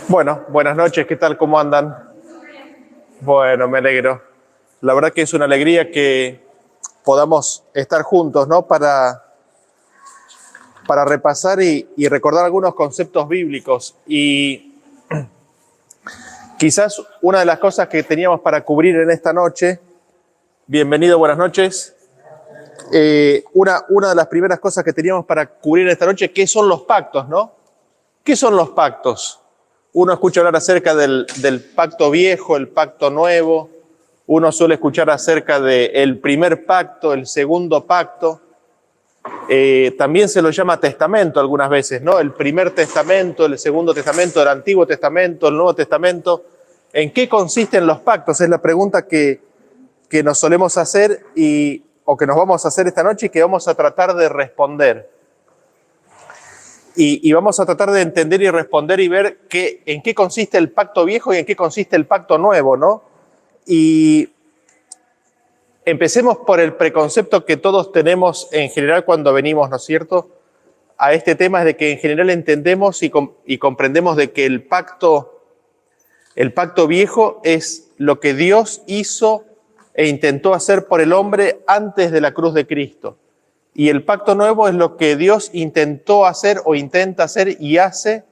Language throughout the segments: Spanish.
Bueno, buenas noches, ¿qué tal? ¿Cómo andan? Bueno, me alegro. La verdad que es una alegría que podamos estar juntos, ¿no? Para repasar y recordar algunos conceptos bíblicos. Y quizás una de las cosas que teníamos para cubrir en esta noche, bienvenido, buenas noches. Una de las primeras cosas que teníamos para cubrir en esta noche, ¿qué son los pactos, no? ¿Qué son los pactos? Uno escucha hablar acerca del pacto viejo, el pacto nuevo. Uno suele escuchar acerca del primer pacto, el segundo pacto. También se lo llama testamento algunas veces, ¿no? El primer testamento, el segundo testamento, el Antiguo Testamento, el Nuevo Testamento. ¿En qué consisten los pactos? Es la pregunta que nos solemos hacer o que nos vamos a hacer esta noche y que vamos a tratar de responder. Y vamos a tratar de entender y responder y ver en qué consiste el pacto viejo y en qué consiste el pacto nuevo, ¿no? Y empecemos por el preconcepto que todos tenemos en general cuando venimos, ¿no es cierto?, a este tema, es de que en general entendemos y comprendemos de que el pacto viejo es lo que Dios hizo e intentó hacer por el hombre antes de la cruz de Cristo. Y el pacto nuevo es lo que Dios intentó hacer o intenta hacer y hace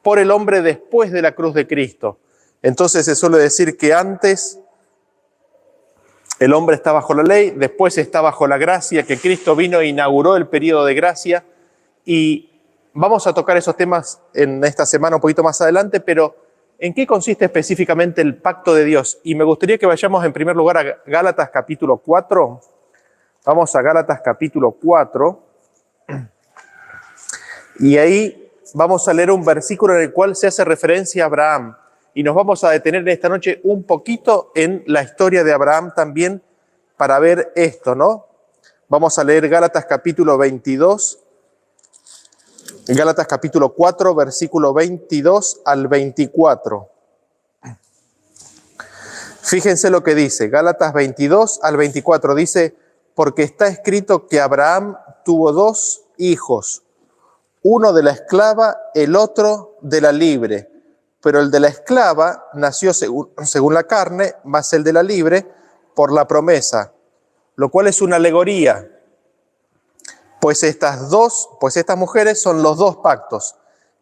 por el hombre después de la cruz de Cristo. Entonces se suele decir que antes el hombre está bajo la ley, después está bajo la gracia, que Cristo vino e inauguró el periodo de gracia. Y vamos a tocar esos temas en esta semana un poquito más adelante, pero ¿en qué consiste específicamente el pacto de Dios? Y me gustaría que vayamos en primer lugar a Gálatas capítulo 4. Vamos a Gálatas capítulo 4 y ahí vamos a leer un versículo en el cual se hace referencia a Abraham. Y nos vamos a detener en esta noche un poquito en la historia de Abraham también para ver esto, ¿no? Vamos a leer Gálatas capítulo 22, Gálatas capítulo 4, versículo 22 al 24. Fíjense lo que dice, Gálatas 22 al 24, dice: porque está escrito que Abraham tuvo dos hijos, uno de la esclava, el otro de la libre. Pero el de la esclava nació según la carne, más el de la libre por la promesa, lo cual es una alegoría. Pues estas mujeres son los dos pactos.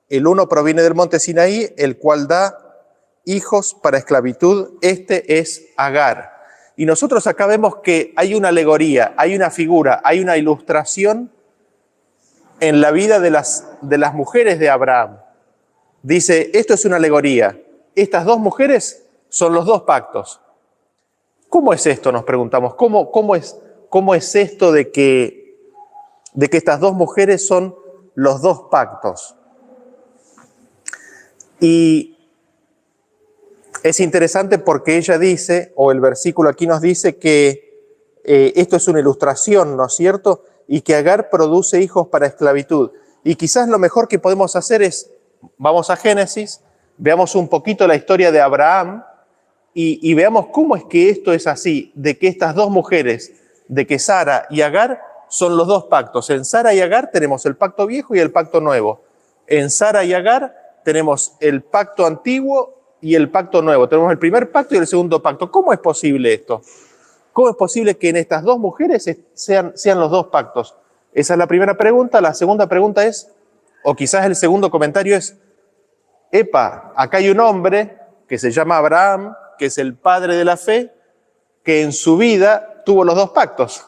El uno proviene del monte Sinaí, el cual da hijos para esclavitud. Este es Agar. Y nosotros acá vemos que hay una alegoría, hay una figura, hay una ilustración en la vida de las mujeres de Abraham. Dice, esto es una alegoría. Estas dos mujeres son los dos pactos. ¿Cómo es esto? Nos preguntamos. ¿Cómo es esto de que estas dos mujeres son los dos pactos? Y es interesante porque ella dice, o el versículo aquí nos dice que esto es una ilustración, ¿no es cierto? Y que Agar produce hijos para esclavitud. Y quizás lo mejor que podemos hacer es, vamos a Génesis, veamos un poquito la historia de Abraham y veamos cómo es que esto es así, de que estas dos mujeres, de que Sara y Agar son los dos pactos. En Sara y Agar tenemos el pacto viejo y el pacto nuevo. En Sara y Agar tenemos el pacto antiguo y el pacto nuevo. Tenemos el primer pacto y el segundo pacto. ¿Cómo es posible esto? ¿Cómo es posible que en estas dos mujeres sean los dos pactos? Esa es la primera pregunta. La segunda pregunta es, o quizás el segundo comentario es, acá hay un hombre que se llama Abraham, que es el padre de la fe, que en su vida tuvo los dos pactos.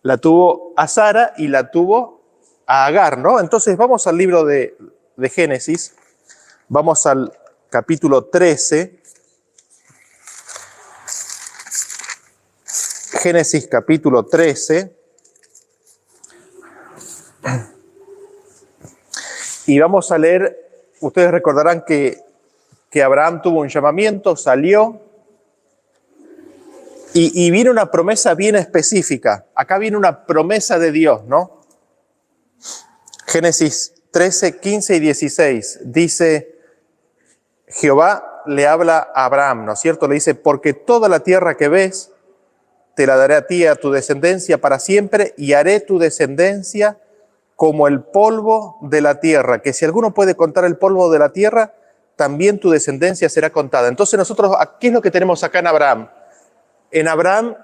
La tuvo a Sara y la tuvo a Agar, ¿no? Entonces vamos al libro de Génesis, vamos al capítulo 13, Génesis capítulo 13, y vamos a leer, ustedes recordarán que Abraham tuvo un llamamiento, salió, y viene una promesa bien específica. Acá viene una promesa de Dios, ¿no? Génesis 13, 15 y 16, dice, Jehová le habla a Abraham, ¿no es cierto? Le dice, porque toda la tierra que ves, te la daré a ti y a tu descendencia para siempre, y haré tu descendencia como el polvo de la tierra, que si alguno puede contar el polvo de la tierra, también tu descendencia será contada. Entonces nosotros, ¿qué es lo que tenemos acá en Abraham? En Abraham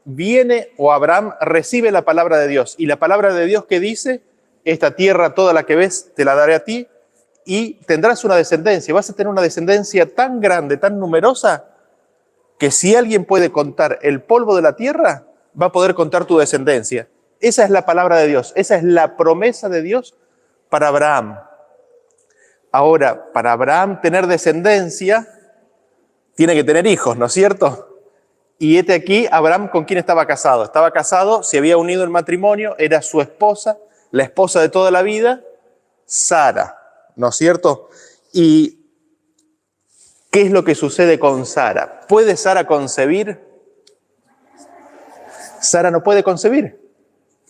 viene o Abraham recibe la palabra de Dios. Y la palabra de Dios que dice, esta tierra toda la que ves te la daré a ti y tendrás una descendencia. Vas a tener una descendencia tan grande, tan numerosa, que si alguien puede contar el polvo de la tierra, va a poder contar tu descendencia. Esa es la palabra de Dios. Esa es la promesa de Dios para Abraham. Ahora, para Abraham tener descendencia, tiene que tener hijos, ¿no es cierto? Y aquí, Abraham, ¿con quién estaba casado? Estaba casado, se había unido en matrimonio, era su esposa, la esposa de toda la vida, Sara, ¿no es cierto? ¿Y qué es lo que sucede con Sara? ¿Puede Sara concebir? Sara no puede concebir.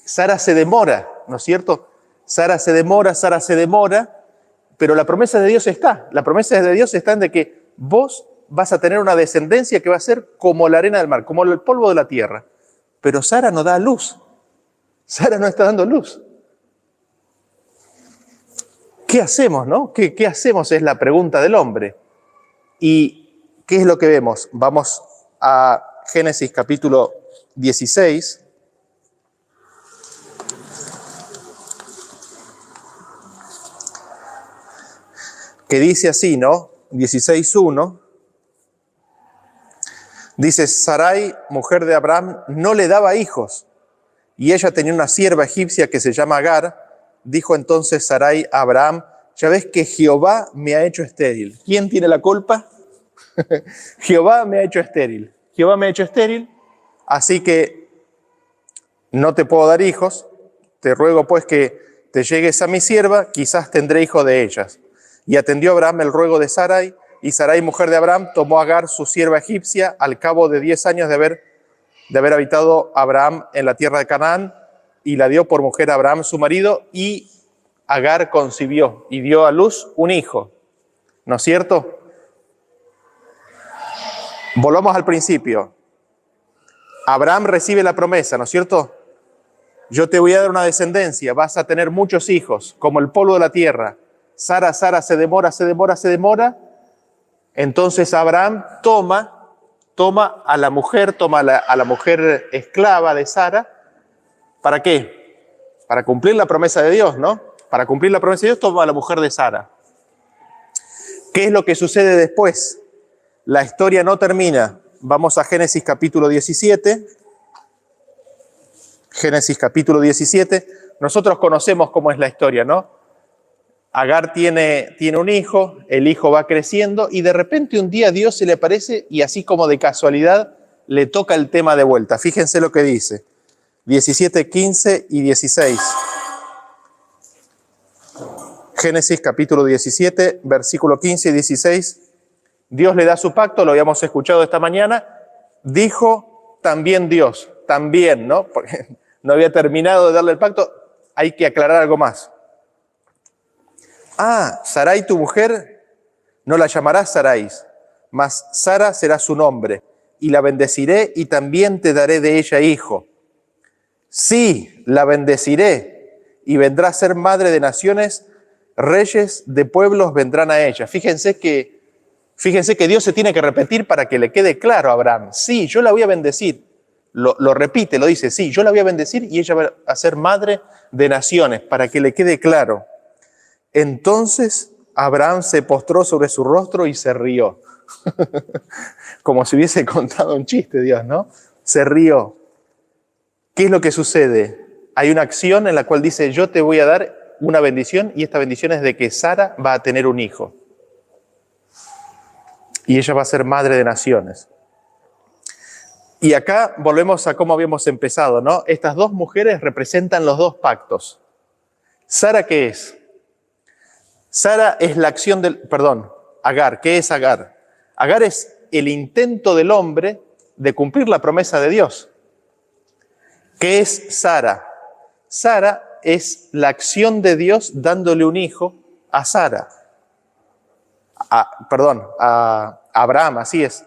Sara se demora, ¿no es cierto? Sara se demora, pero la promesa de Dios está. La promesa de Dios está en de que vos vas a tener una descendencia que va a ser como la arena del mar, como el polvo de la tierra. Pero Sara no da luz. Sara no está dando luz. ¿Qué hacemos, no? ¿Qué hacemos? Es la pregunta del hombre. ¿Y qué es lo que vemos? Vamos a Génesis capítulo 16. Que dice así, ¿no? 16:1. Dice, Sarai, mujer de Abraham, no le daba hijos, y ella tenía una sierva egipcia que se llama Agar. Dijo entonces Sarai a Abraham, ya ves que Jehová me ha hecho estéril. ¿Quién tiene la culpa? Jehová me ha hecho estéril. Jehová me ha hecho estéril, así que no te puedo dar hijos. Te ruego pues que te llegues a mi sierva, quizás tendré hijo de ellas. Y atendió Abraham el ruego de Sarai, y Sarai, mujer de Abraham, tomó a Agar, su sierva egipcia, al cabo de 10 años de haber habitado Abraham en la tierra de Canaán, y la dio por mujer a Abraham, su marido, y Agar concibió y dio a luz un hijo. ¿No es cierto? Volvamos al principio. Abraham recibe la promesa, ¿no es cierto? Yo te voy a dar una descendencia, vas a tener muchos hijos, como el polvo de la tierra. Sara se demora. Entonces Abraham toma a la mujer, a la mujer esclava de Sara. ¿Para qué? Para cumplir la promesa de Dios, ¿no? Para cumplir la promesa de Dios, toma a la mujer de Sara. ¿Qué es lo que sucede después? La historia no termina. Vamos a Génesis capítulo 17. Génesis capítulo 17. Nosotros conocemos cómo es la historia, ¿no? Agar tiene un hijo, el hijo va creciendo y de repente un día Dios se le aparece y así como de casualidad le toca el tema de vuelta. Fíjense lo que dice. 17, 15 y 16. Génesis capítulo 17, versículo 15 y 16. Dios le da su pacto, lo habíamos escuchado esta mañana. Dijo también Dios, también, ¿no? Porque no había terminado de darle el pacto, hay que aclarar algo más. Sarai, tu mujer, no la llamarás Sarai, mas Sara será su nombre, y la bendeciré y también te daré de ella hijo. Sí, la bendeciré y vendrá a ser madre de naciones, reyes de pueblos vendrán a ella. Fíjense que Dios se tiene que repetir para que le quede claro a Abraham. Sí, yo la voy a bendecir. Lo repite, lo dice, sí, yo la voy a bendecir y ella va a ser madre de naciones, para que le quede claro. Entonces Abraham se postró sobre su rostro y se rió. Como si hubiese contado un chiste, Dios, ¿no? Se rió. ¿Qué es lo que sucede? Hay una acción en la cual dice, yo te voy a dar una bendición, y esta bendición es de que Sara va a tener un hijo. Y ella va a ser madre de naciones. Y acá volvemos a cómo habíamos empezado, ¿no? Estas dos mujeres representan los dos pactos. ¿Sara qué es? Sara es la acción Agar. ¿Qué es Agar? Agar es el intento del hombre de cumplir la promesa de Dios. ¿Qué es Sara? Sara es la acción de Dios dándole un hijo a Sara. A Abraham, así es.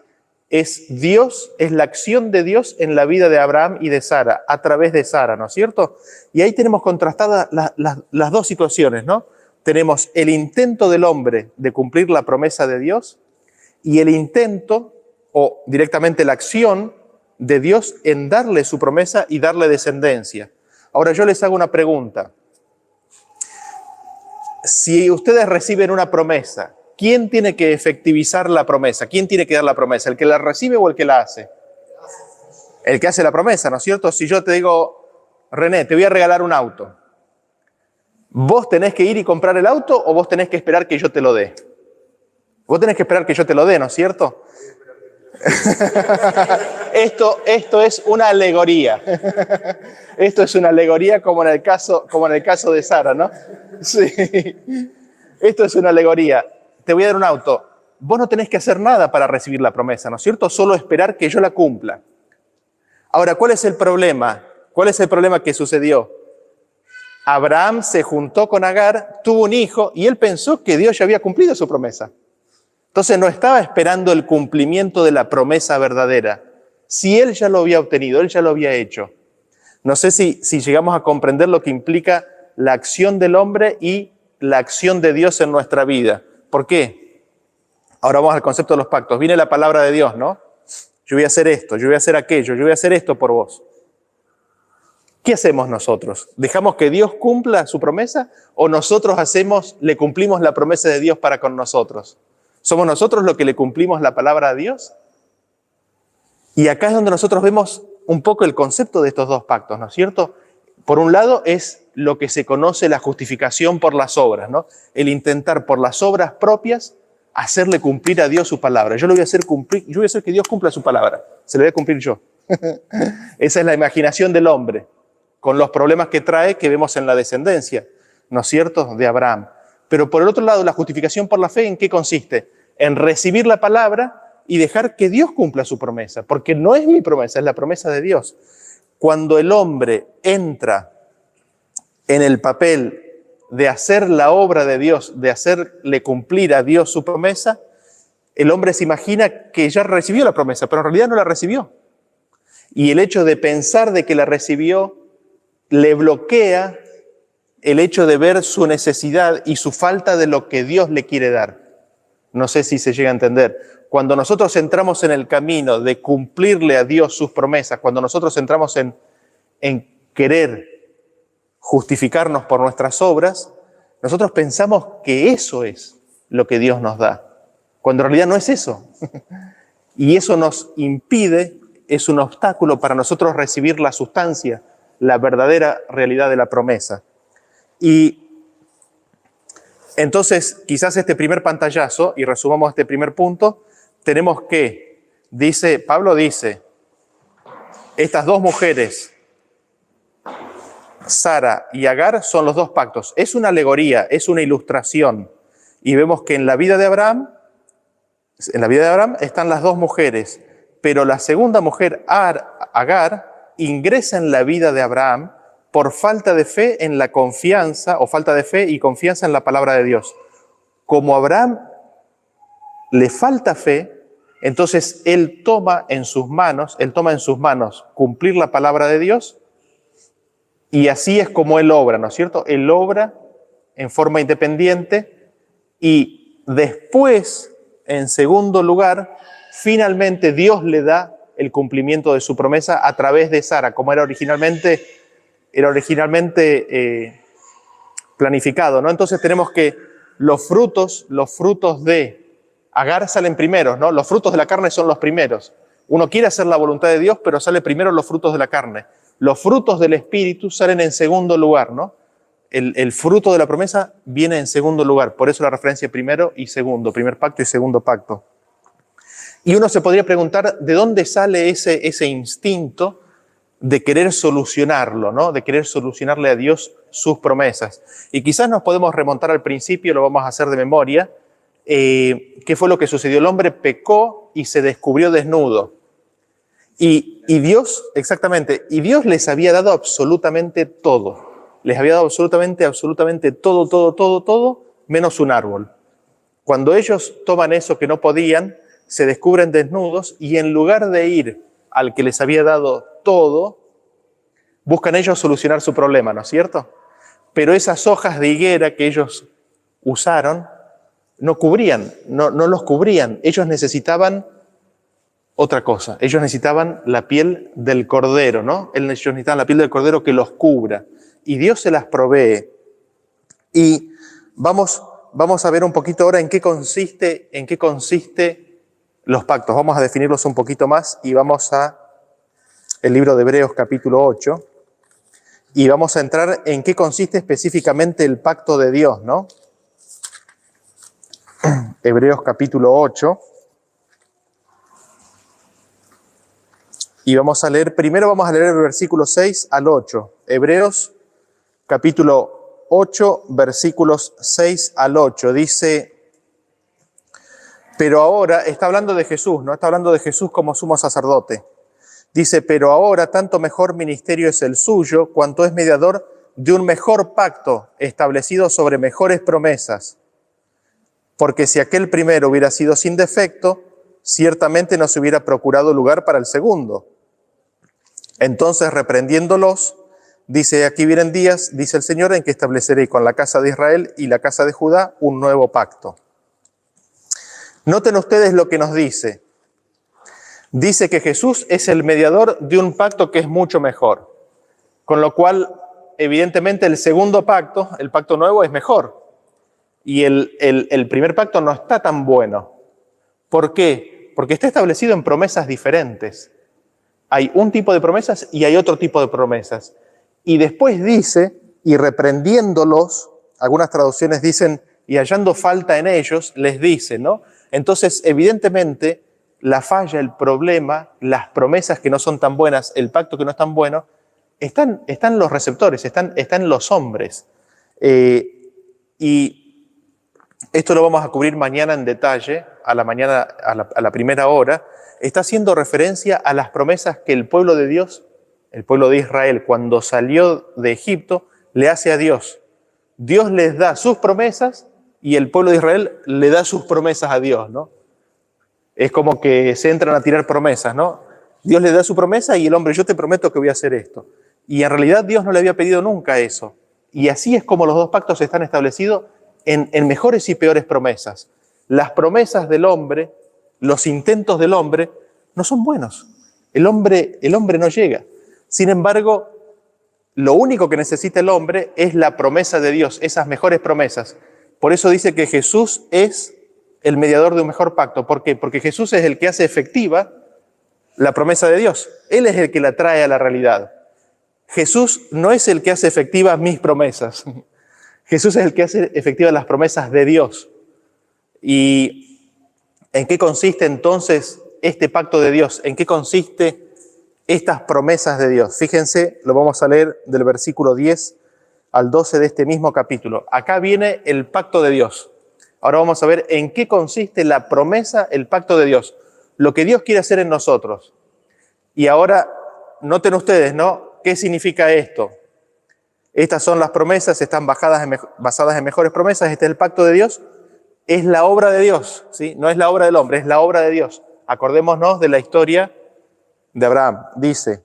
Es Dios, es la acción de Dios en la vida de Abraham y de Sara, a través de Sara, ¿no es cierto? Y ahí tenemos contrastadas las dos situaciones, ¿no? tenemos el intento del hombre de cumplir la promesa de Dios y el intento, o directamente la acción de Dios en darle su promesa y darle descendencia. Ahora yo les hago una pregunta. Si ustedes reciben una promesa, ¿quién tiene que efectivizar la promesa? ¿Quién tiene que dar la promesa? ¿El que la recibe o el que la hace? El que hace la promesa, ¿no es cierto? Si yo te digo, René, te voy a regalar un auto, ¿vos tenés que ir y comprar el auto o vos tenés que esperar que yo te lo dé? Vos tenés que esperar que yo te lo dé, ¿no es cierto? Esto es una alegoría. Esto es una alegoría como en el caso de Sara, ¿no? Sí. Esto es una alegoría. Te voy a dar un auto. Vos no tenés que hacer nada para recibir la promesa, ¿no es cierto? Solo esperar que yo la cumpla. Ahora, ¿cuál es el problema? ¿Cuál es el problema que sucedió? Abraham se juntó con Agar, tuvo un hijo y él pensó que Dios ya había cumplido su promesa. Entonces no estaba esperando el cumplimiento de la promesa verdadera. Si él ya lo había obtenido, él ya lo había hecho. No sé si llegamos a comprender lo que implica la acción del hombre y la acción de Dios en nuestra vida. ¿Por qué? Ahora vamos al concepto de los pactos. Viene la palabra de Dios, ¿no? Yo voy a hacer esto, yo voy a hacer aquello, yo voy a hacer esto por vos. ¿Qué hacemos nosotros? ¿Dejamos que Dios cumpla su promesa o nosotros le cumplimos la promesa de Dios para con nosotros? ¿Somos nosotros los que le cumplimos la palabra a Dios? Y acá es donde nosotros vemos un poco el concepto de estos dos pactos, ¿no es cierto? Por un lado es lo que se conoce la justificación por las obras, ¿no? El intentar por las obras propias hacerle cumplir a Dios su palabra. Yo voy a hacer que Dios cumpla su palabra. Se lo voy a cumplir yo. Esa es la imaginación del hombre, con los problemas que trae que vemos en la descendencia, ¿no es cierto?, de Abraham. Pero por el otro lado, la justificación por la fe, ¿en qué consiste? En recibir la palabra y dejar que Dios cumpla su promesa, porque no es mi promesa, es la promesa de Dios. Cuando el hombre entra en el papel de hacer la obra de Dios, de hacerle cumplir a Dios su promesa, el hombre se imagina que ya recibió la promesa, pero en realidad no la recibió. Y el hecho de pensar de que la recibió le bloquea el hecho de ver su necesidad y su falta de lo que Dios le quiere dar. No sé si se llega a entender. Cuando nosotros entramos en el camino de cumplirle a Dios sus promesas, cuando nosotros entramos en querer justificarnos por nuestras obras, nosotros pensamos que eso es lo que Dios nos da, cuando en realidad no es eso. Y eso nos impide, es un obstáculo para nosotros recibir la sustancia, la verdadera realidad de la promesa. Y entonces, quizás este primer pantallazo, y resumamos este primer punto, tenemos que, Pablo dice, estas dos mujeres, Sara y Agar, son los dos pactos. Es una alegoría, es una ilustración. Y vemos que en la vida de Abraham están las dos mujeres, pero la segunda mujer, Agar, ingresa en la vida de Abraham por falta de fe en la confianza, o falta de fe y confianza en la palabra de Dios. Como a Abraham le falta fe, entonces él toma en sus manos cumplir la palabra de Dios, y así es como él obra, ¿no es cierto? Él obra en forma independiente y después, en segundo lugar, finalmente Dios le da el cumplimiento de su promesa a través de Sara, como era originalmente planificado, ¿no? Entonces tenemos que los frutos de Agar salen primeros, ¿no? Los frutos de la carne son los primeros. Uno quiere hacer la voluntad de Dios, pero sale primero los frutos de la carne. Los frutos del Espíritu salen en segundo lugar, ¿no? El fruto de la promesa viene en segundo lugar. Por eso la referencia primero y segundo, primer pacto y segundo pacto. Y uno se podría preguntar, ¿de dónde sale ese instinto de querer solucionarlo, ¿no? De querer solucionarle a Dios sus promesas? Y quizás nos podemos remontar al principio, lo vamos a hacer de memoria. ¿Qué fue lo que sucedió? El hombre pecó y se descubrió desnudo. Y Dios, exactamente, y Dios les había dado absolutamente todo. Les había dado absolutamente todo, menos un árbol. Cuando ellos toman eso que no podían, se descubren desnudos y en lugar de ir al que les había dado todo, buscan ellos solucionar su problema, ¿no es cierto? Pero esas hojas de higuera que ellos usaron no cubrían, no los cubrían. Ellos necesitaban otra cosa. Ellos necesitaban la piel del cordero, ¿no? Ellos necesitaban la piel del cordero que los cubra. Y Dios se las provee. Y vamos a ver un poquito ahora en qué consiste los pactos. Vamos a definirlos un poquito más y vamos a el libro de Hebreos capítulo 8 y vamos a entrar en qué consiste específicamente el pacto de Dios, ¿no? Hebreos capítulo 8 y primero vamos a leer el versículo 6 al 8. Hebreos capítulo 8, versículos 6 al 8. Dice, pero ahora, está hablando de Jesús, ¿no? Está hablando de Jesús como sumo sacerdote. Dice, pero ahora tanto mejor ministerio es el suyo, cuanto es mediador de un mejor pacto establecido sobre mejores promesas. Porque si aquel primero hubiera sido sin defecto, ciertamente no se hubiera procurado lugar para el segundo. Entonces, reprendiéndolos, dice, aquí vienen días, dice el Señor, en que estableceré con la casa de Israel y la casa de Judá un nuevo pacto. Noten ustedes lo que nos dice. Dice que Jesús es el mediador de un pacto que es mucho mejor. Con lo cual, evidentemente, el segundo pacto, el pacto nuevo, es mejor. Y el primer pacto no está tan bueno. ¿Por qué? Porque está establecido en promesas diferentes. Hay un tipo de promesas y hay otro tipo de promesas. Y después dice, y reprendiéndolos, algunas traducciones dicen, y hallando falta en ellos, les dice, ¿no? Entonces, evidentemente, la falla, el problema, las promesas que no son tan buenas, el pacto que no es tan bueno, están los receptores, están los hombres. Y esto lo vamos a cubrir mañana en detalle, a la primera hora. Está haciendo referencia a las promesas que el pueblo de Dios, el pueblo de Israel, cuando salió de Egipto, le hace a Dios. Dios les da sus promesas y el pueblo de Israel le da sus promesas a Dios, ¿no? Es como que se entran a tirar promesas, ¿no? Dios le da su promesa y el hombre, yo te prometo que voy a hacer esto. Y en realidad Dios no le había pedido nunca eso. Y así es como los dos pactos están establecidos en mejores y peores promesas. Las promesas del hombre, los intentos del hombre, no son buenos. El hombre no llega. Sin embargo, lo único que necesita el hombre es la promesa de Dios, esas mejores promesas. Por eso dice que Jesús es el mediador de un mejor pacto. ¿Por qué? Porque Jesús es el que hace efectiva la promesa de Dios. Él es el que la trae a la realidad. Jesús no es el que hace efectiva mis promesas. Jesús es el que hace efectivas las promesas de Dios. ¿Y en qué consiste entonces este pacto de Dios? ¿En qué consiste estas promesas de Dios? Fíjense, lo vamos a leer del versículo 10 al 12 de este mismo capítulo. Acá viene el pacto de Dios. Ahora vamos a ver en qué consiste la promesa, el pacto de Dios. Lo que Dios quiere hacer en nosotros. Y ahora, noten ustedes, ¿no? ¿Qué significa esto? Estas son las promesas, están basadas en mejores promesas. Este es el pacto de Dios. Es la obra de Dios, ¿sí? No es la obra del hombre, es la obra de Dios. Acordémonos de la historia de Abraham. Dice,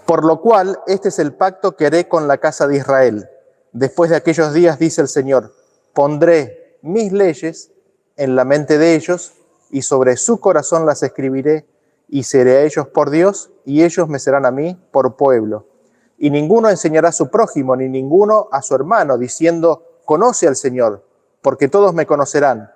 por lo cual, este es el pacto que haré con la casa de Israel. Después de aquellos días, dice el Señor, pondré mis leyes en la mente de ellos y sobre su corazón las escribiré y seré a ellos por Dios y ellos me serán a mí por pueblo. Y ninguno enseñará a su prójimo ni ninguno a su hermano diciendo, conoce al Señor, porque todos me conocerán,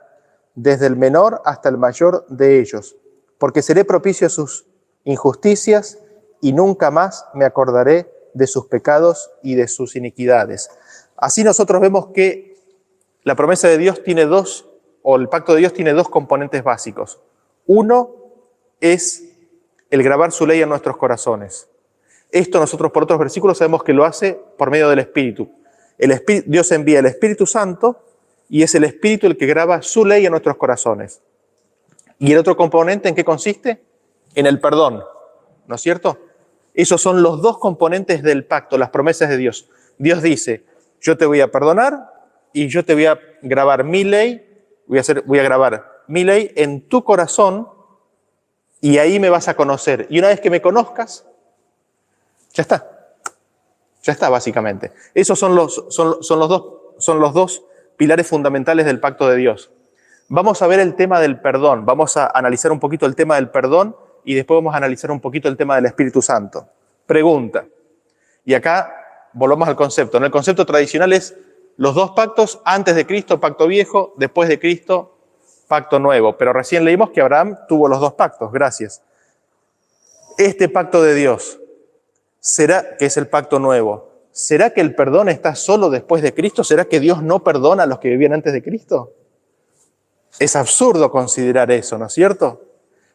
desde el menor hasta el mayor de ellos, porque seré propicio a sus injusticias y nunca más me acordaré de sus pecados y de sus iniquidades. Así nosotros vemos que la promesa de Dios tiene el pacto de Dios tiene dos componentes básicos. Uno es el grabar su ley en nuestros corazones. Esto nosotros por otros versículos sabemos que lo hace por medio del Espíritu. Dios envía el Espíritu Santo y es el Espíritu el que graba su ley en nuestros corazones. ¿Y el otro componente en qué consiste? En el perdón, ¿no es cierto? Esos son los dos componentes del pacto, las promesas de Dios. Dios dice, yo te voy a perdonar y yo te voy a grabar mi ley, voy a grabar mi ley en tu corazón y ahí me vas a conocer. Y una vez que me conozcas, ya está básicamente. Esos son los dos son los dos pilares fundamentales del pacto de Dios. Vamos a ver el tema del perdón, vamos a analizar un poquito el tema del perdón y después vamos a analizar un poquito el tema del Espíritu Santo. Pregunta, y acá volvamos al concepto, ¿no? El concepto tradicional es los dos pactos, antes de Cristo, pacto viejo, después de Cristo, pacto nuevo. Pero recién leímos que Abraham tuvo los dos pactos, gracias. Este pacto de Dios, ¿será que es el pacto nuevo? ¿Será que el perdón está solo después de Cristo? ¿Será que Dios no perdona a los que vivían antes de Cristo? Es absurdo considerar eso, ¿no es cierto?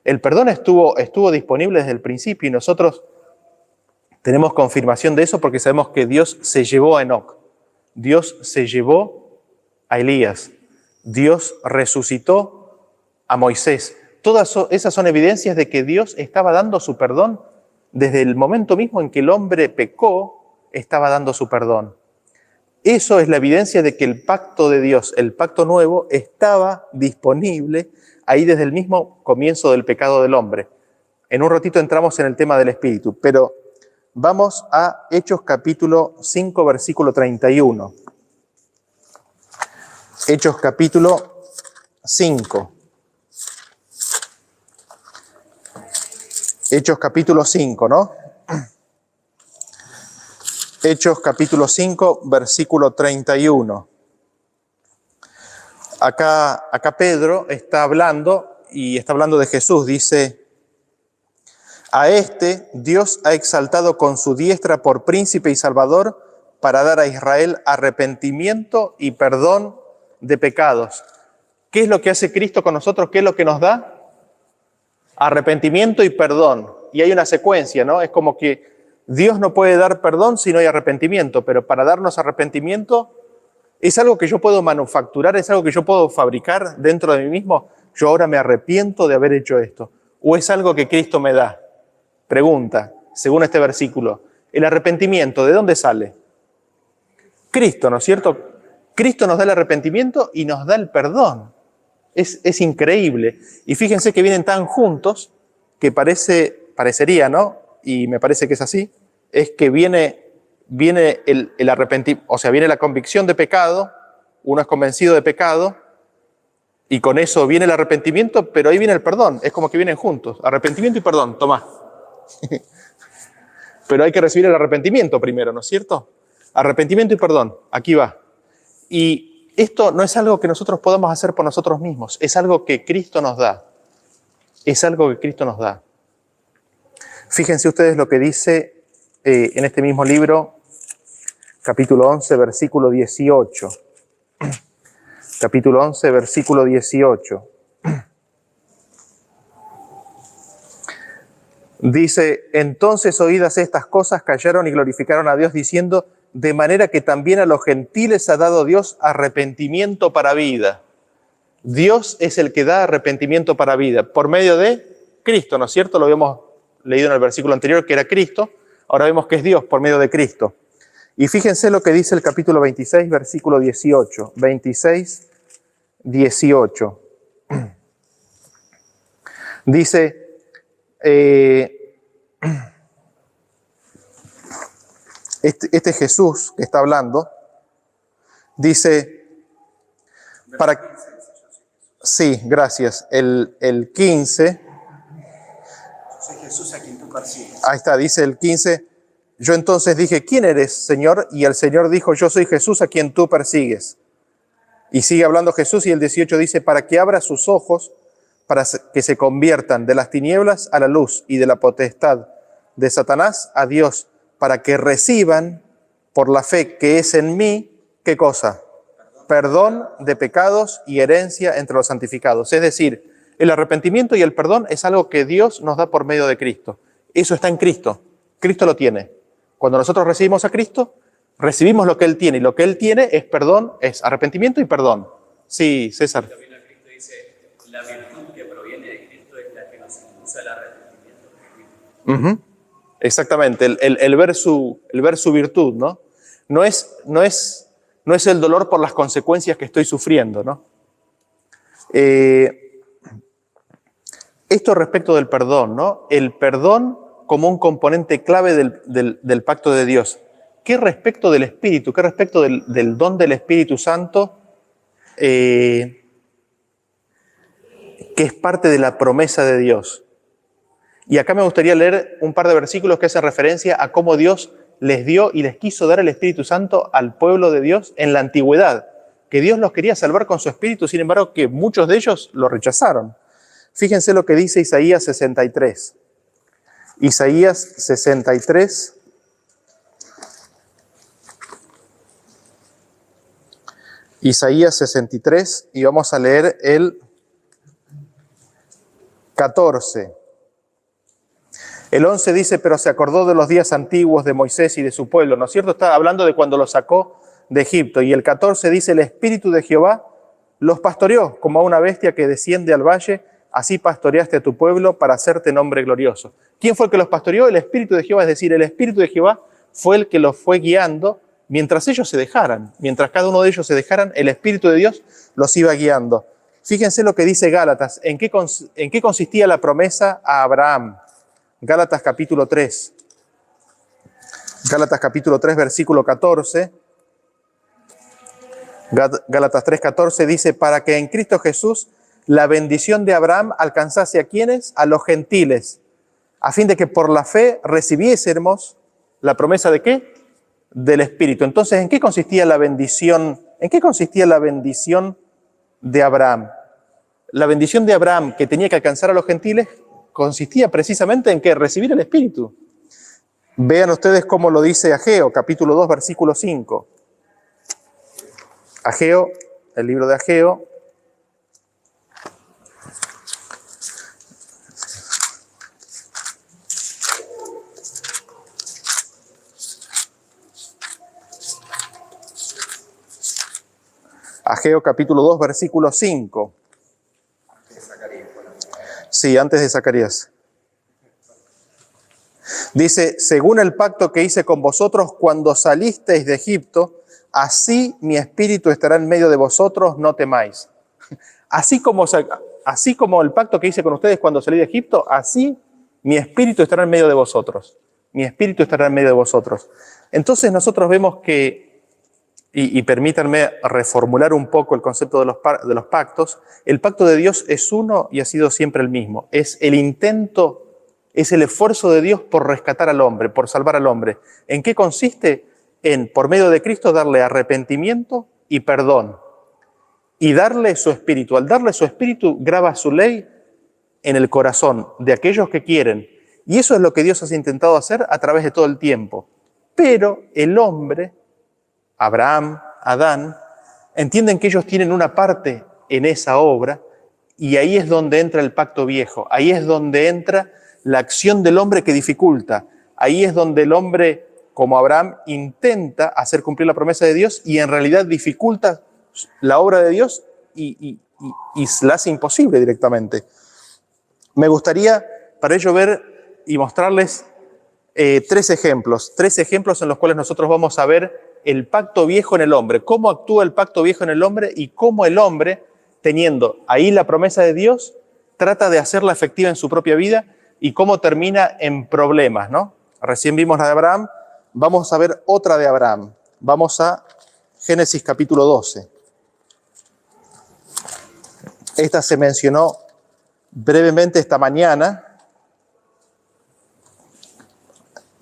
El perdón estuvo disponible desde el principio y nosotros tenemos confirmación de eso porque sabemos que Dios se llevó a Enoc, Dios se llevó a Elías, Dios resucitó a Moisés. Todas esas son evidencias de que Dios estaba dando su perdón desde el momento mismo en que el hombre pecó, estaba dando su perdón. Eso es la evidencia de que el pacto de Dios, el pacto nuevo, estaba disponible ahí desde el mismo comienzo del pecado del hombre. En un ratito entramos en el tema del Espíritu, pero vamos a Hechos capítulo 5, versículo 31. Hechos capítulo 5. Hechos capítulo 5, ¿no? Hechos capítulo 5, versículo 31. Acá Pedro está hablando y está hablando de Jesús. Dice, a este Dios ha exaltado con su diestra por príncipe y salvador para dar a Israel arrepentimiento y perdón de pecados. ¿Qué es lo que hace Cristo con nosotros? ¿Qué es lo que nos da? Arrepentimiento y perdón. Y hay una secuencia, ¿no? Es como que Dios no puede dar perdón si no hay arrepentimiento, pero para darnos arrepentimiento es algo que yo puedo manufacturar, es algo que yo puedo fabricar dentro de mí mismo. Yo ahora me arrepiento de haber hecho esto. ¿O es algo que Cristo me da? Pregunta, según este versículo, ¿el arrepentimiento de dónde sale? Cristo, ¿no es cierto? Cristo nos da el arrepentimiento y nos da el perdón. Es increíble. Y fíjense que vienen tan juntos que parecería, ¿no? Y me parece que es así, es que viene el arrepentimiento, o sea, viene la convicción de pecado, uno es convencido de pecado, y con eso viene el arrepentimiento, pero ahí viene el perdón, es como que vienen juntos, arrepentimiento y perdón, tomá. Pero hay que recibir el arrepentimiento primero, ¿no es cierto? Arrepentimiento y perdón, aquí va. Y esto no es algo que nosotros podamos hacer por nosotros mismos, es algo que Cristo nos da, es algo que Cristo nos da. Fíjense ustedes lo que dice en este mismo libro, capítulo 11, versículo 18. Capítulo 11, versículo 18. Dice, entonces oídas estas cosas callaron y glorificaron a Dios diciendo, de manera que también a los gentiles ha dado Dios arrepentimiento para vida. Dios es el que da arrepentimiento para vida, por medio de Cristo, ¿no es cierto? Lo habíamos leído en el versículo anterior, que era Cristo, ahora vemos que es Dios por medio de Cristo. Y fíjense lo que dice el capítulo 26, versículo 18. 26, 18. Dice, este Jesús que está hablando, dice, sí, gracias, el 15, Jesús a quien tú persigues. ahí está, dice el 15, yo entonces dije, ¿quién eres, Señor? Y el Señor dijo, yo soy Jesús a quien tú persigues. Y sigue hablando Jesús y el 18 dice, para que abra sus ojos, para que se conviertan de las tinieblas a la luz y de la potestad de Satanás a Dios, para que reciban por la fe que es en mí, ¿qué cosa? Perdón de pecados y herencia entre los santificados. Es decir, el arrepentimiento y el perdón es algo que Dios nos da por medio de Cristo. Eso está en Cristo. Cristo lo tiene. Cuando nosotros recibimos a Cristo, recibimos lo que Él tiene. Y lo que Él tiene es perdón, es arrepentimiento y perdón. Sí, César. También a Cristo dice, la virtud que proviene de Cristo es la que nos impulsa al arrepentimiento. Exactamente, el ver su virtud, ¿no? No es el dolor por las consecuencias que estoy sufriendo, ¿no? Esto respecto del perdón, ¿no? El perdón como un componente clave del pacto de Dios. ¿qué respecto del Espíritu, qué respecto del don del Espíritu Santo, que es parte de la promesa de Dios? Y acá me gustaría leer un par de versículos que hacen referencia a cómo Dios les dio y les quiso dar el Espíritu Santo al pueblo de Dios en la antigüedad, que Dios los quería salvar con su Espíritu, sin embargo que muchos de ellos lo rechazaron. Fíjense lo que dice Isaías 63. Isaías 63. Isaías 63 y vamos a leer el 14. El 11 dice, pero se acordó de los días antiguos de Moisés y de su pueblo, ¿no es cierto? Está hablando de cuando lo sacó de Egipto. Y el 14 dice, el Espíritu de Jehová los pastoreó como a una bestia que desciende al valle, así pastoreaste a tu pueblo para hacerte nombre glorioso. ¿Quién fue el que los pastoreó? El Espíritu de Jehová, es decir, el Espíritu de Jehová fue el que los fue guiando mientras ellos se dejaran. Mientras cada uno de ellos se dejaran, el Espíritu de Dios los iba guiando. Fíjense lo que dice Gálatas, ¿en qué consistía la promesa a Abraham? Gálatas capítulo 3. Gálatas capítulo 3, versículo 14. Gálatas 3:14 dice, para que en Cristo Jesús la bendición de Abraham alcanzase ¿a quiénes? A los gentiles, a fin de que por la fe recibiésemos la promesa ¿de qué? Del Espíritu. Entonces, ¿en qué consistía la bendición? ¿En qué consistía la bendición de Abraham? La bendición de Abraham que tenía que alcanzar a los gentiles consistía precisamente en que recibir el Espíritu. Vean ustedes cómo lo dice Ageo, capítulo 2, versículo 5. Ageo, el libro de Ageo. Ageo capítulo 2, versículo 5. Sí, antes de Zacarías. Dice, según el pacto que hice con vosotros cuando salisteis de Egipto, así mi espíritu estará en medio de vosotros, no temáis. Así como el pacto que hice con ustedes cuando salí de Egipto, así mi espíritu estará en medio de vosotros. Mi espíritu estará en medio de vosotros. Entonces nosotros vemos que, y permítanme reformular un poco el concepto de los pactos, el pacto de Dios es uno y ha sido siempre el mismo. Es el intento, es el esfuerzo de Dios por rescatar al hombre, por salvar al hombre. ¿En qué consiste? En, por medio de Cristo, darle arrepentimiento y perdón. Y darle su espíritu. Al darle su espíritu, graba su ley en el corazón de aquellos que quieren. Y eso es lo que Dios ha intentado hacer a través de todo el tiempo. Pero el hombre, Abraham, Adán, entienden que ellos tienen una parte en esa obra y ahí es donde entra el pacto viejo, ahí es donde entra la acción del hombre que dificulta, ahí es donde el hombre, como Abraham, intenta hacer cumplir la promesa de Dios y en realidad dificulta la obra de Dios y la hace imposible directamente. Me gustaría para ello ver y mostrarles tres ejemplos en los cuales nosotros vamos a ver el pacto viejo en el hombre, cómo actúa el pacto viejo en el hombre y cómo el hombre, teniendo ahí la promesa de Dios, trata de hacerla efectiva en su propia vida y cómo termina en problemas, ¿no? Recién vimos la de Abraham, vamos a ver otra de Abraham. Vamos a Génesis capítulo 12. Esta se mencionó brevemente esta mañana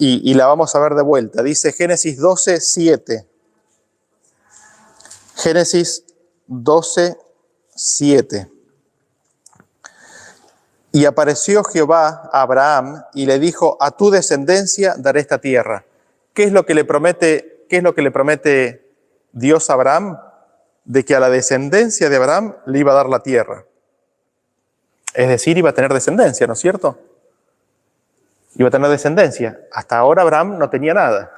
y la vamos a ver de vuelta. Dice Génesis 12, 7. Génesis 12, 7. Y apareció Jehová a Abraham y le dijo, a tu descendencia daré esta tierra. ¿Qué es lo que le promete Dios a Abraham? De que a la descendencia de Abraham le iba a dar la tierra. Es decir, iba a tener descendencia, ¿no es cierto? Iba a tener descendencia. Hasta ahora Abraham no tenía nada.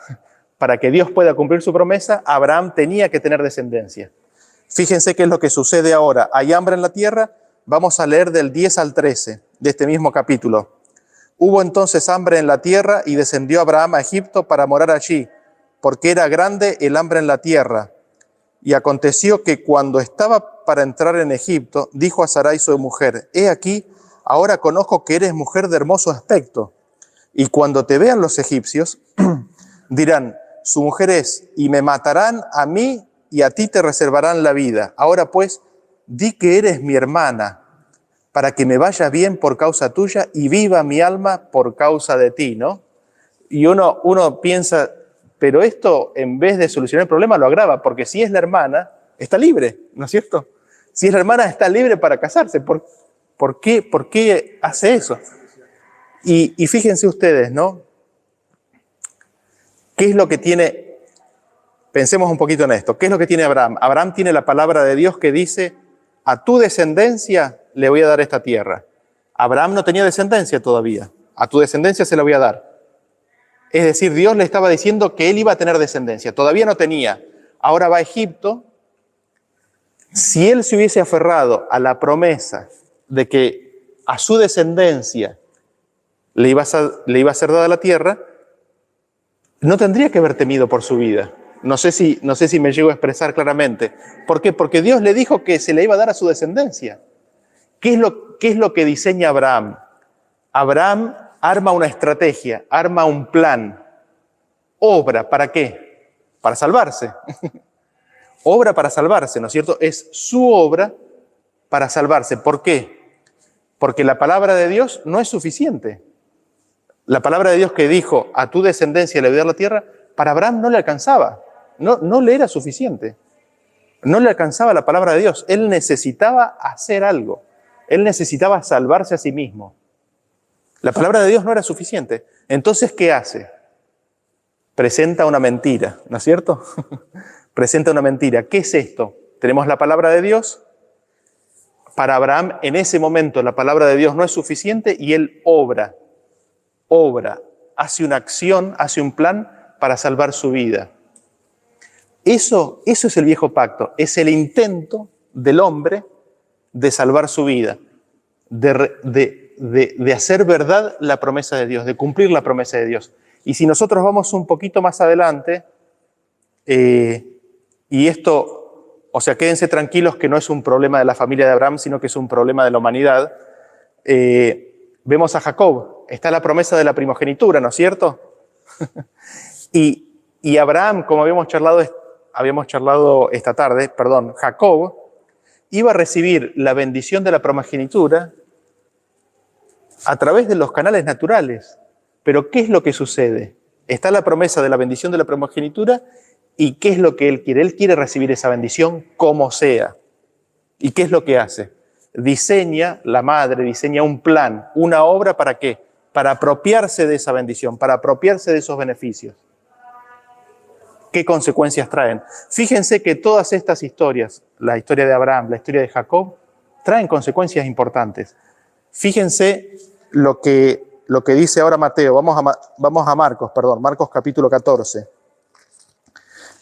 Para que Dios pueda cumplir su promesa, Abraham tenía que tener descendencia. Fíjense qué es lo que sucede ahora. Hay hambre en la tierra. Vamos a leer del 10 al 13 de este mismo capítulo. Hubo entonces hambre en la tierra y descendió Abraham a Egipto para morar allí, porque era grande el hambre en la tierra. Y aconteció que cuando estaba para entrar en Egipto, dijo a Sarai su mujer, he aquí, ahora conozco que eres mujer de hermoso aspecto. Y cuando te vean los egipcios, dirán, su mujer es, y me matarán a mí y a ti te reservarán la vida. Ahora pues, di que eres mi hermana, para que me vaya bien por causa tuya y viva mi alma por causa de ti, ¿no? Y uno piensa, pero esto en vez de solucionar el problema lo agrava, porque si es la hermana, está libre, ¿no es cierto? Si es la hermana, está libre para casarse. ¿Por qué hace eso? Y fíjense ustedes, ¿no? ¿Qué es lo que tiene? Pensemos un poquito en esto. ¿Qué es lo que tiene Abraham? Abraham tiene la palabra de Dios que dice, a tu descendencia le voy a dar esta tierra. Abraham no tenía descendencia todavía. A tu descendencia se la voy a dar. Es decir, Dios le estaba diciendo que él iba a tener descendencia. Todavía no tenía. Ahora va a Egipto. Si él se hubiese aferrado a la promesa de que a su descendencia le iba a ser dada la tierra, no tendría que haber temido por su vida. No sé si me llego a expresar claramente. ¿Por qué? Porque Dios le dijo que se le iba a dar a su descendencia. ¿Qué es lo que diseña Abraham? Abraham arma una estrategia, arma un plan. Obra, ¿para qué? Para salvarse. Obra para salvarse, ¿no es cierto? Es su obra para salvarse. ¿Por qué? Porque la palabra de Dios no es suficiente. La palabra de Dios que dijo, a tu descendencia le voy a dar la tierra, para Abraham no le alcanzaba. No le era suficiente. No le alcanzaba la palabra de Dios. Él necesitaba hacer algo. Él necesitaba salvarse a sí mismo. La palabra de Dios no era suficiente. Entonces, ¿qué hace? Presenta una mentira, ¿no es cierto? Presenta una mentira. ¿Qué es esto? Tenemos la palabra de Dios. Para Abraham, en ese momento, la palabra de Dios no es suficiente y él obra, hace una acción, hace un plan para salvar su vida. Eso es el viejo pacto, es el intento del hombre de salvar su vida, de hacer verdad la promesa de Dios, de cumplir la promesa de Dios. Y si nosotros vamos un poquito más adelante, y esto, o sea, quédense tranquilos que no es un problema de la familia de Abraham, sino que es un problema de la humanidad, vemos a Jacob, está la promesa de la primogenitura, ¿no es cierto? y Abraham, como habíamos charlado esta tarde, Jacob, iba a recibir la bendición de la primogenitura a través de los canales naturales. Pero ¿qué es lo que sucede? Está la promesa de la bendición de la primogenitura y ¿qué es lo que él quiere? Él quiere recibir esa bendición como sea. ¿Y qué es lo que hace? La madre diseña un plan, una obra, ¿para qué? Para apropiarse de esa bendición, para apropiarse de esos beneficios. ¿Qué consecuencias traen? Fíjense que todas estas historias, la historia de Abraham, la historia de Jacob, traen consecuencias importantes. Fíjense lo que dice ahora Mateo. Vamos a Marcos capítulo 14.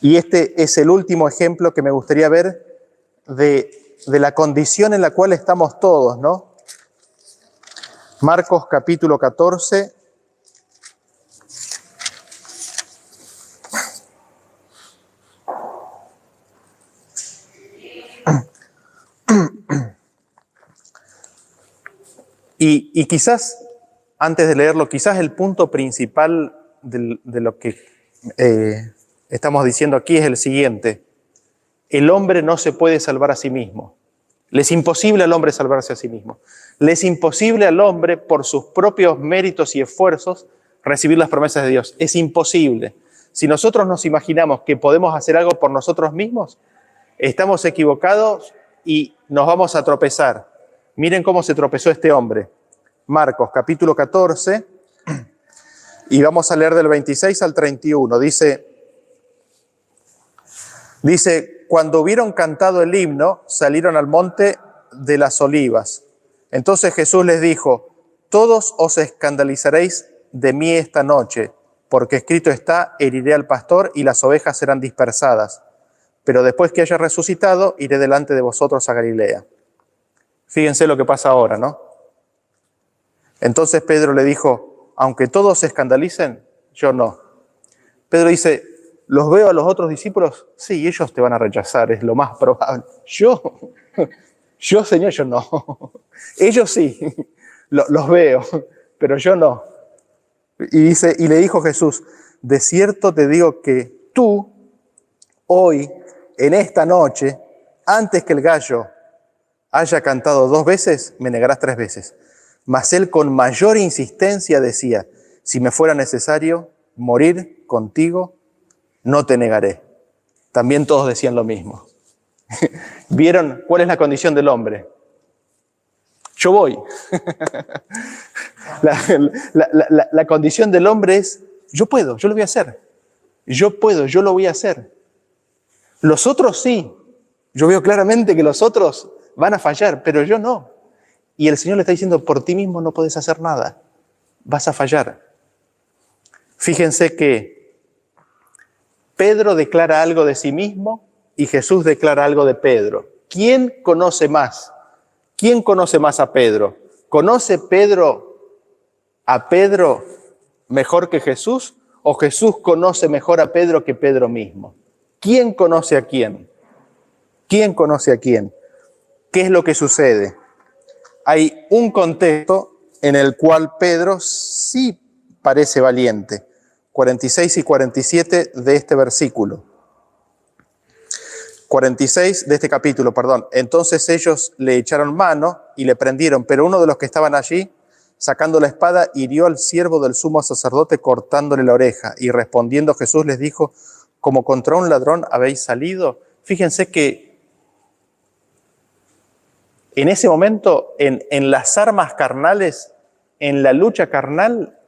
Y este es el último ejemplo que me gustaría ver de la condición en la cual estamos todos, ¿no? Marcos capítulo 14. Y quizás, antes de leerlo, quizás el punto principal de lo que estamos diciendo aquí es el siguiente. El hombre no se puede salvar a sí mismo. Le es imposible al hombre salvarse a sí mismo. Le es imposible al hombre, por sus propios méritos y esfuerzos, recibir las promesas de Dios. Es imposible. Si nosotros nos imaginamos que podemos hacer algo por nosotros mismos, estamos equivocados y nos vamos a tropezar. Miren cómo se tropezó este hombre. Marcos, capítulo 14, y vamos a leer del 26 al 31. Dice, cuando hubieron cantado el himno, salieron al monte de las Olivas. Entonces Jesús les dijo, todos os escandalizaréis de mí esta noche, porque escrito está, heriré al pastor y las ovejas serán dispersadas. Pero después que haya resucitado, iré delante de vosotros a Galilea. Fíjense lo que pasa ahora, ¿no? Entonces Pedro le dijo, aunque todos se escandalicen, yo no. Pedro dice, ¿los veo a los otros discípulos? Sí, ellos te van a rechazar, es lo más probable. Yo, Señor, yo no. Ellos sí, los veo, pero yo no. Y le dijo Jesús, de cierto te digo que tú, hoy, en esta noche, antes que el gallo haya cantado 2 veces, me negarás 3 veces. Mas él con mayor insistencia decía, si me fuera necesario morir contigo, no te negaré. También todos decían lo mismo. ¿Vieron cuál es la condición del hombre? Yo voy. La condición del hombre es, yo puedo, yo lo voy a hacer. Yo puedo, yo lo voy a hacer. Los otros sí. Yo veo claramente que los otros van a fallar, pero yo no. Y el Señor le está diciendo, por ti mismo no puedes hacer nada. Vas a fallar. Fíjense que Pedro declara algo de sí mismo y Jesús declara algo de Pedro. ¿Quién conoce más? ¿Quién conoce más a Pedro? ¿Conoce Pedro a Pedro mejor que Jesús o Jesús conoce mejor a Pedro que Pedro mismo? ¿Quién conoce a quién? ¿Quién conoce a quién? ¿Qué es lo que sucede? Hay un contexto en el cual Pedro sí parece valiente. 46 y 47 de este versículo. 46 de este capítulo, perdón. Entonces ellos le echaron mano y le prendieron, pero uno de los que estaban allí, sacando la espada, hirió al siervo del sumo sacerdote cortándole la oreja. Y respondiendo Jesús les dijo, como contra un ladrón habéis salido. Fíjense que en ese momento, en las armas carnales, en la lucha carnal,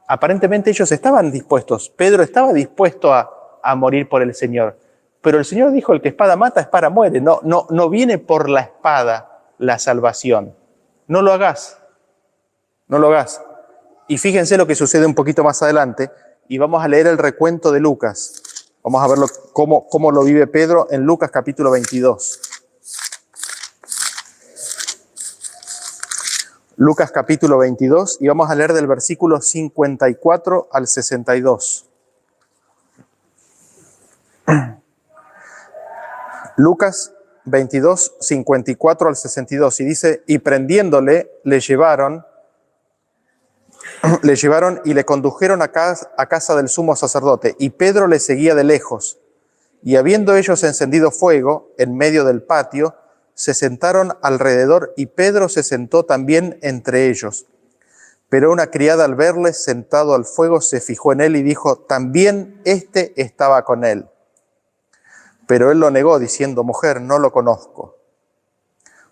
aparentemente ellos estaban dispuestos. Pedro estaba dispuesto a morir por el Señor. Pero el Señor dijo, el que espada mata, espada muere. No viene por la espada la salvación. No lo hagas. No lo hagas. Y fíjense lo que sucede un poquito más adelante. Y vamos a leer el recuento de Lucas. Vamos a verlo cómo lo vive Pedro en Lucas capítulo 22. Lucas capítulo 22 y vamos a leer del versículo 54 al 62. Lucas 22, 54 al 62 y dice, y prendiéndole le llevaron y le condujeron a casa del sumo sacerdote y Pedro le seguía de lejos y habiendo ellos encendido fuego en medio del patio, se sentaron alrededor y Pedro se sentó también entre ellos. Pero una criada al verle sentado al fuego se fijó en él y dijo, también éste estaba con él. Pero él lo negó diciendo, mujer, no lo conozco.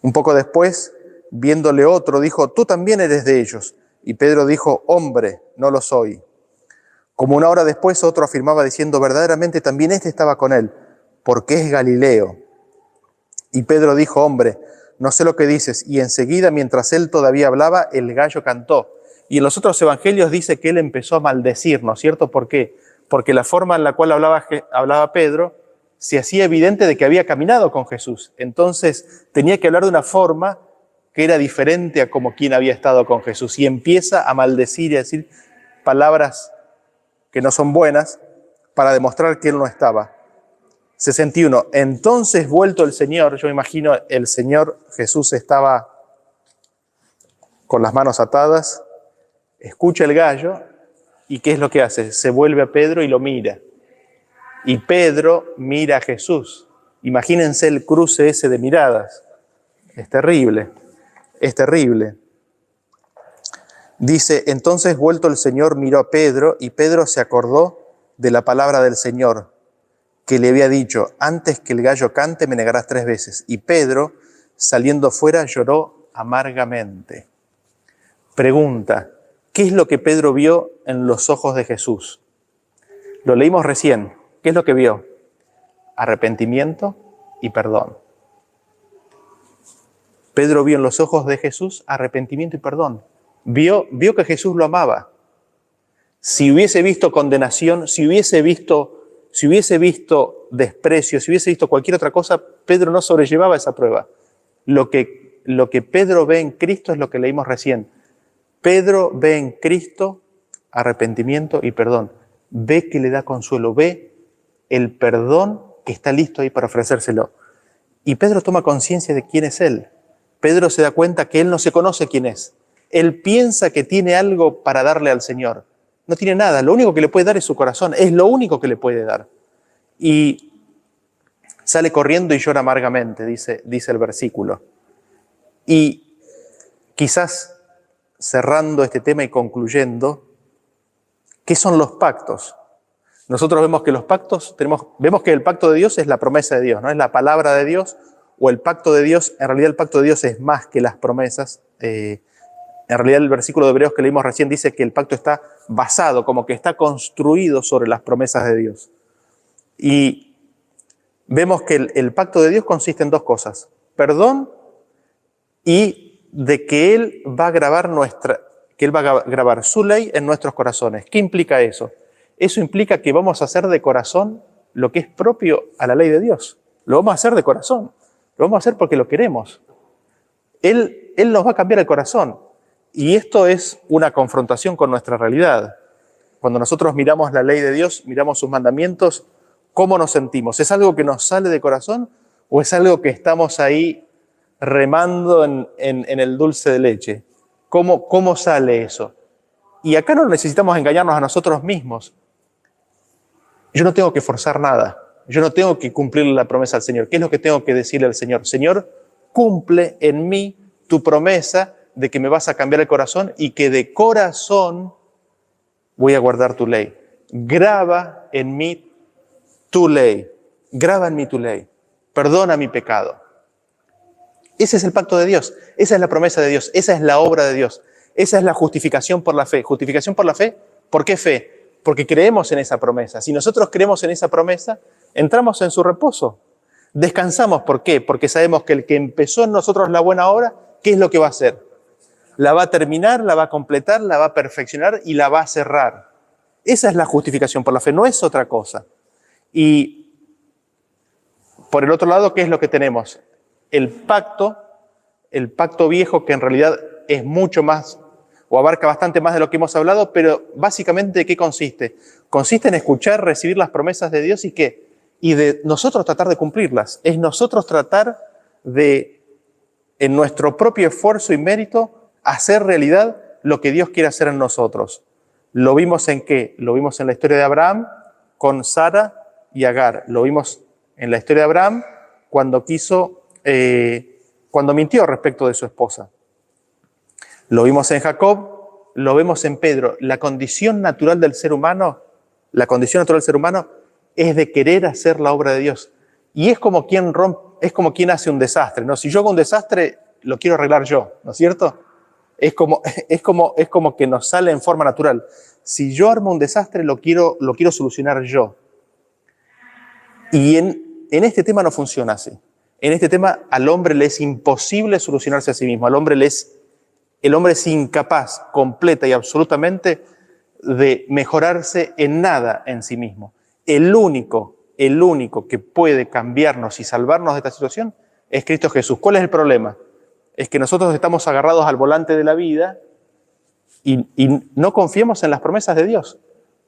Un poco después, viéndole otro, dijo, tú también eres de ellos. Y Pedro dijo, hombre, no lo soy. Como una hora después otro afirmaba diciendo, verdaderamente también éste estaba con él, porque es Galileo. Y Pedro dijo, hombre, no sé lo que dices. Y enseguida, mientras él todavía hablaba, el gallo cantó. Y en los otros evangelios dice que él empezó a maldecir, ¿no es cierto? ¿Por qué? Porque la forma en la cual hablaba Pedro se hacía evidente de que había caminado con Jesús. Entonces tenía que hablar de una forma que era diferente a como quien había estado con Jesús. Y empieza a maldecir y a decir palabras que no son buenas para demostrar que él no estaba. 61. Entonces, vuelto el Señor, yo me imagino el Señor Jesús estaba con las manos atadas, escucha el gallo y ¿qué es lo que hace? Se vuelve a Pedro y lo mira. Y Pedro mira a Jesús. Imagínense el cruce ese de miradas. Es terrible, es terrible. Dice, entonces vuelto el Señor miró a Pedro y Pedro se acordó de la palabra del Señor que le había dicho, antes que el gallo cante me negarás 3 veces. Y Pedro, saliendo fuera, lloró amargamente. Pregunta, ¿qué es lo que Pedro vio en los ojos de Jesús? Lo leímos recién. ¿Qué es lo que vio? Arrepentimiento y perdón. Pedro vio en los ojos de Jesús arrepentimiento y perdón. Vio que Jesús lo amaba. Si hubiese visto condenación, si hubiese visto desprecio, si hubiese visto cualquier otra cosa, Pedro no sobrellevaba esa prueba. Lo que Pedro ve en Cristo es lo que leímos recién. Pedro ve en Cristo arrepentimiento y perdón. Ve que le da consuelo, ve el perdón que está listo ahí para ofrecérselo. Y Pedro toma conciencia de quién es él. Pedro se da cuenta que él no se conoce quién es. Él piensa que tiene algo para darle al Señor. No tiene nada. Lo único que le puede dar es su corazón. Es lo único que le puede dar. Y sale corriendo y llora amargamente, dice el versículo. Y quizás cerrando este tema y concluyendo, ¿qué son los pactos? Nosotros vemos que los pactos, vemos que el pacto de Dios es la promesa de Dios, ¿no? Es la palabra de Dios o el pacto de Dios. En realidad el pacto de Dios es más que las promesas. En realidad el versículo de Hebreos que leímos recién dice que el pacto está basado, como que está construido sobre las promesas de Dios. Y vemos que el pacto de Dios consiste en dos cosas: perdón y de que Él va a grabar su ley en nuestros corazones. ¿Qué implica eso? Eso implica que vamos a hacer de corazón lo que es propio a la ley de Dios. Lo vamos a hacer de corazón. Lo vamos a hacer porque lo queremos. Él nos va a cambiar el corazón. Y esto es una confrontación con nuestra realidad. Cuando nosotros miramos la ley de Dios, miramos sus mandamientos, ¿cómo nos sentimos? ¿Es algo que nos sale de corazón o es algo que estamos ahí remando en el dulce de leche? ¿Cómo sale eso? Y acá no necesitamos engañarnos a nosotros mismos. Yo no tengo que forzar nada. Yo no tengo que cumplir la promesa al Señor. ¿Qué es lo que tengo que decirle al Señor? Señor, cumple en mí tu promesa de que me vas a cambiar el corazón y que de corazón voy a guardar tu ley. Graba en mí tu ley. Graba en mí tu ley. Perdona mi pecado. Ese es el pacto de Dios. Esa es la promesa de Dios. Esa es la obra de Dios. Esa es la justificación por la fe. ¿Justificación por la fe? ¿Por qué fe? Porque creemos en esa promesa. Si nosotros creemos en esa promesa, entramos en su reposo. Descansamos. ¿Por qué? Porque sabemos que el que empezó en nosotros la buena obra, ¿qué es lo que va a hacer? La va a terminar, la va a completar, la va a perfeccionar y la va a cerrar. Esa es la justificación por la fe, no es otra cosa. Y por el otro lado, ¿qué es lo que tenemos? El pacto viejo, que en realidad es mucho más o abarca bastante más de lo que hemos hablado, pero básicamente ¿de qué consiste? Consiste en escuchar, recibir las promesas de Dios y de nosotros tratar de cumplirlas. Es nosotros tratar de, en nuestro propio esfuerzo y mérito, hacer realidad lo que Dios quiere hacer en nosotros. ¿Lo vimos en qué? Lo vimos en la historia de Abraham con Sara y Agar. Lo vimos en la historia de Abraham cuando mintió respecto de su esposa. Lo vimos en Jacob, lo vemos en Pedro. La condición natural del ser humano es de querer hacer la obra de Dios. Y es como quien hace un desastre, ¿no? Si yo hago un desastre, lo quiero arreglar yo, ¿no es cierto? Es como que nos sale en forma natural. Si yo armo un desastre, lo quiero solucionar yo. Y en este tema no funciona así. En este tema al hombre le es imposible solucionarse a sí mismo. El hombre es incapaz completa y absolutamente de mejorarse en nada en sí mismo. El único que puede cambiarnos y salvarnos de esta situación es Cristo Jesús. ¿Cuál es el problema? Es que nosotros estamos agarrados al volante de la vida y no confiamos en las promesas de Dios.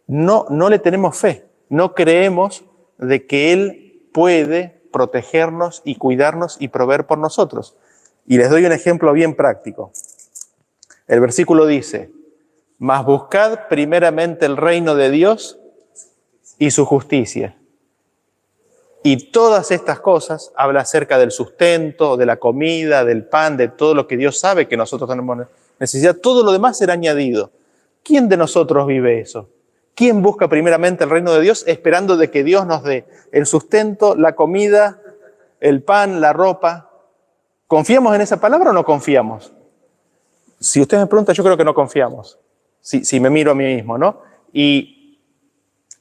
No le tenemos fe. No creemos de que Él puede protegernos y cuidarnos y proveer por nosotros. Y les doy un ejemplo bien práctico. El versículo dice: mas buscad primeramente el reino de Dios y su justicia. Y todas estas cosas habla acerca del sustento, de la comida, del pan, de todo lo que Dios sabe que nosotros tenemos necesidad. Todo lo demás será añadido. ¿Quién de nosotros vive eso? ¿Quién busca primeramente el reino de Dios esperando de que Dios nos dé el sustento, la comida, el pan, la ropa? ¿Confiamos en esa palabra o no confiamos? Si usted me pregunta, yo creo que no confiamos. Si me miro a mí mismo, ¿no? Y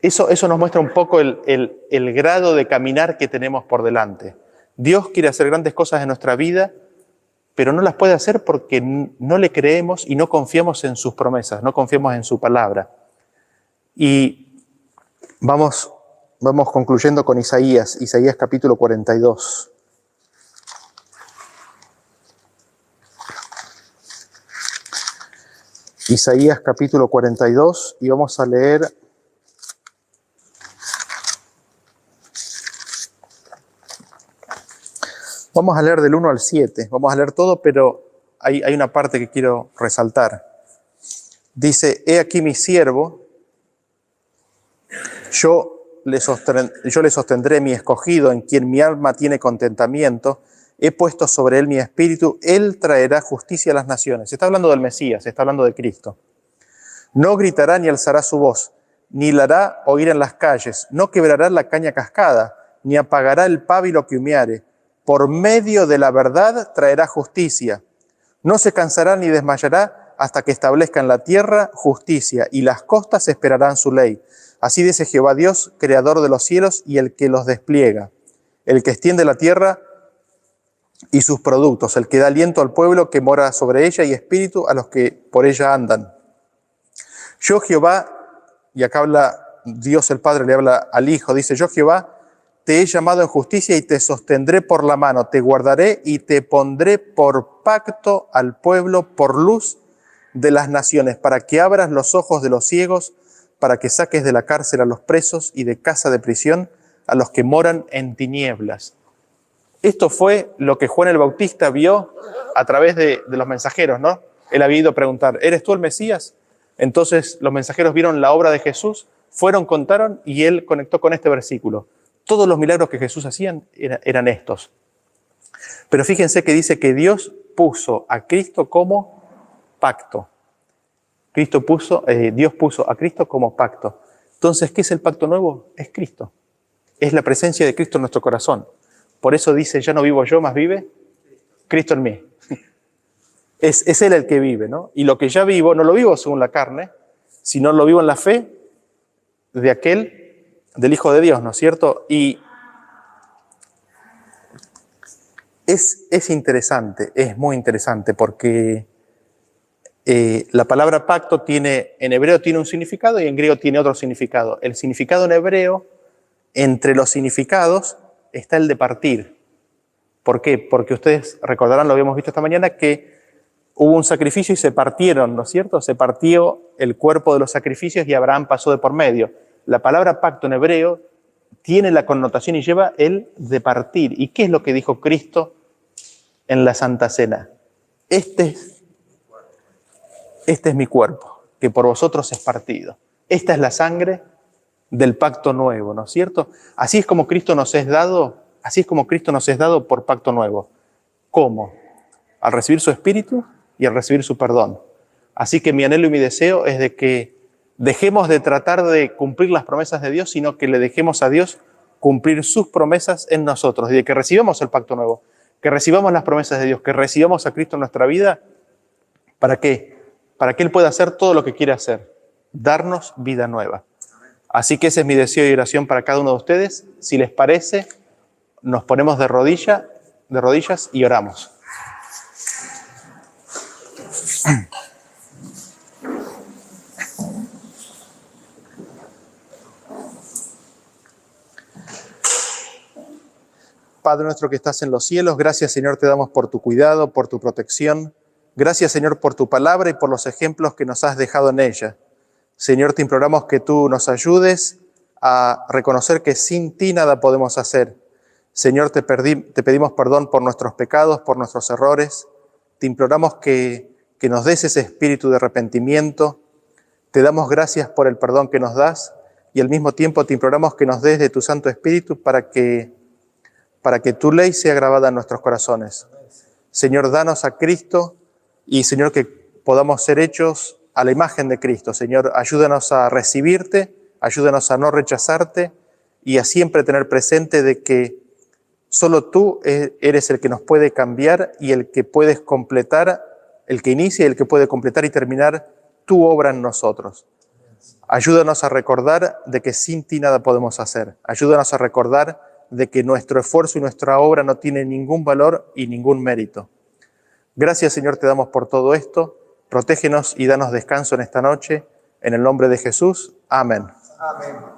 eso nos muestra un poco el grado de caminar que tenemos por delante. Dios quiere hacer grandes cosas en nuestra vida, pero no las puede hacer porque no le creemos y no confiamos en sus promesas, no confiamos en su palabra. Y vamos concluyendo con Isaías capítulo 42. Isaías capítulo 42 y vamos a leer del 1 al 7. Vamos a leer todo, pero hay una parte que quiero resaltar. Dice: he aquí mi siervo, Yo le sostendré mi escogido, en quien mi alma tiene contentamiento. He puesto sobre él mi espíritu. Él traerá justicia a las naciones. Se está hablando del Mesías, se está hablando de Cristo. No gritará ni alzará su voz, ni la hará oír en las calles. No quebrará la caña cascada, ni apagará el pábilo que humeare. Por medio de la verdad traerá justicia. No se cansará ni desmayará hasta que establezca en la tierra justicia, y las costas esperarán su ley. Así dice Jehová Dios, creador de los cielos y el que los despliega, el que extiende la tierra y sus productos, el que da aliento al pueblo que mora sobre ella y espíritu a los que por ella andan. Yo Jehová, y acá habla Dios el Padre, le habla al Hijo, dice: yo Jehová te he llamado en justicia y te sostendré por la mano, te guardaré y te pondré por pacto al pueblo, por luz de las naciones, para que abras los ojos de los ciegos, para que saques de la cárcel a los presos y de casa de prisión a los que moran en tinieblas. Esto fue lo que Juan el Bautista vio a través de los mensajeros, ¿no? Él había ido a preguntar: ¿eres tú el Mesías? Entonces los mensajeros vieron la obra de Jesús, fueron, contaron, y él conectó con este versículo. Todos los milagros que Jesús hacía eran estos. Pero fíjense que dice que Dios puso a Cristo como pacto. Dios puso a Cristo como pacto. Entonces, ¿qué es el pacto nuevo? Es Cristo. Es la presencia de Cristo en nuestro corazón. Por eso dice: ya no vivo yo, más vive Cristo en mí. Es Él el que vive, ¿no? Y lo que ya vivo, no lo vivo según la carne, sino lo vivo en la fe del Hijo de Dios, ¿no es cierto? Y es interesante, es muy interesante, porque la palabra pacto en hebreo tiene un significado y en griego tiene otro significado. El significado en hebreo, entre los significados, está el de partir. ¿Por qué? Porque ustedes recordarán, lo habíamos visto esta mañana, que hubo un sacrificio y se partieron, ¿no es cierto? Se partió el cuerpo de los sacrificios y Abraham pasó de por medio. La palabra pacto en hebreo tiene la connotación y lleva el de partir. ¿Y qué es lo que dijo Cristo en la Santa Cena? Este es mi cuerpo, que por vosotros es partido. Esta es la sangre del pacto nuevo, ¿no es cierto? Así es como Cristo nos es dado por pacto nuevo. ¿Cómo? Al recibir su Espíritu y al recibir su perdón. Así que mi anhelo y mi deseo es de que dejemos de tratar de cumplir las promesas de Dios, sino que le dejemos a Dios cumplir sus promesas en nosotros, y de que recibamos el pacto nuevo, que recibamos las promesas de Dios, que recibamos a Cristo en nuestra vida. ¿Para qué? Para que Él pueda hacer todo lo que quiere hacer, darnos vida nueva. Así que ese es mi deseo y oración para cada uno de ustedes. Si les parece, nos ponemos de rodillas y oramos. Padre nuestro que estás en los cielos, gracias, Señor, te damos por tu cuidado, por tu protección. Gracias, Señor, por tu palabra y por los ejemplos que nos has dejado en ella. Señor, te imploramos que tú nos ayudes a reconocer que sin ti nada podemos hacer. Señor, te pedimos perdón por nuestros pecados, por nuestros errores. Te imploramos que nos des ese espíritu de arrepentimiento. Te damos gracias por el perdón que nos das y al mismo tiempo te imploramos que nos des de tu Santo Espíritu para que tu ley sea grabada en nuestros corazones. Señor, danos a Cristo y, Señor, que podamos ser hechos a la imagen de Cristo. Señor, ayúdanos a recibirte, ayúdanos a no rechazarte y a siempre tener presente de que solo tú eres el que nos puede cambiar y el que puedes completar, el que inicia y el que puede completar y terminar tu obra en nosotros. Ayúdanos a recordar de que sin ti nada podemos hacer. Ayúdanos a recordar de que nuestro esfuerzo y nuestra obra no tienen ningún valor y ningún mérito. Gracias, Señor, te damos por todo esto. Protégenos y danos descanso en esta noche. En el nombre de Jesús. Amén. Amén.